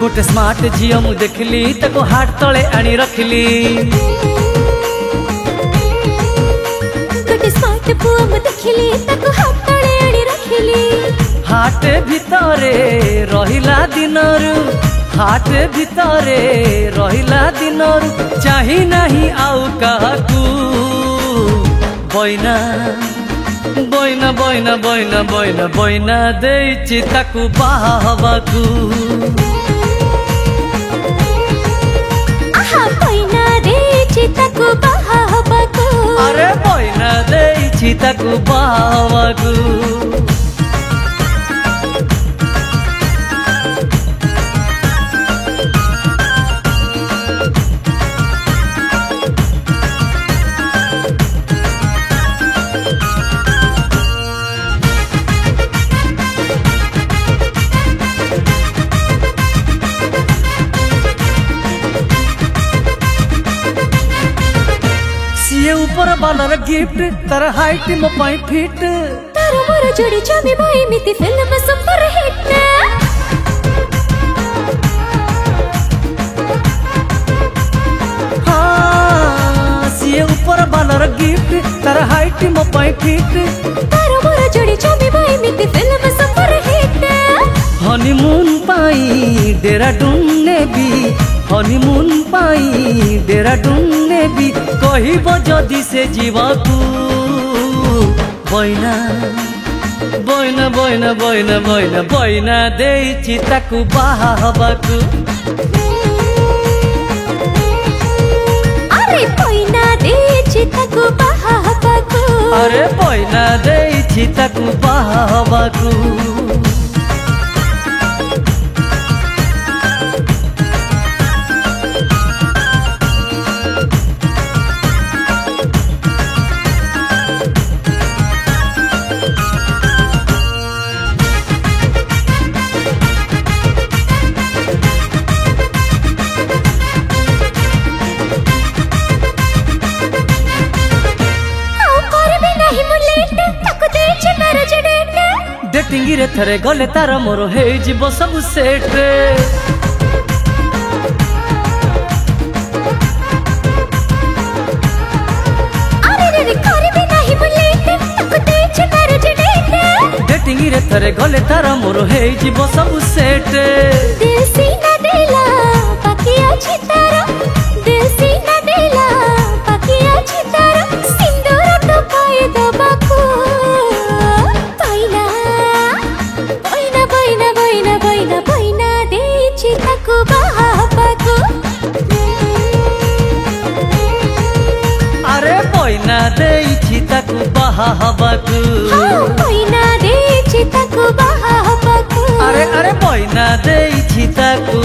गोटे स्मार्ट झील मु देखली ताको हाट तले आनी रखली गोटे स्मार्ट पुआ मु देखली ताको हाट तले आनी रखली हाट भितरे रहिला दिनरु हाट भितरे रहिला दिनरु चाही नाही आउ काकू बइना बइना बइना बइना बइना बइना देइछि ताकू बाहबाकू आहा बइना देइछि ताकू बाहबाकू अरे बइना देइछि ताकू बाहबाकू ये ऊपर बालर गिफ्ट तर हाइट मो पाई फिट तार मोर जोड़ी छवि भाई मिति फिल्म सुपर हिट हाँ ये ऊपर बालर गिफ्ट तर हाइट मो पाई फिट तार मोर जोड़ी छवि भाई मिति फिल्म सुपर हिट हनीमून पाई डेराडून नेबी हनीमून पाई डेराडून नेबी कहब जदि से जीवाकू बइना बइना बइना बइना बइना बइना देइछि ताकू बाहबाकू अरे बइना देइछि ताकू बाहबाकू अरे बइना देइछि ताकू बाहबाकू डेटिंग रे थरे गले तार मोर हे जीव सब सेट डेटिंग रे थरे गले तार मोर हे जीव सब सेट दिल सीना देला बाकी अछि तारा दिल सीना देला बाकी अछि तारा सिंदूर तो पाए दबाकू अरे बइना देइछि ताकू बाहबाकू बइना देइछि ताकू बाहबाकू अरे अरे बइना देइछि ताकू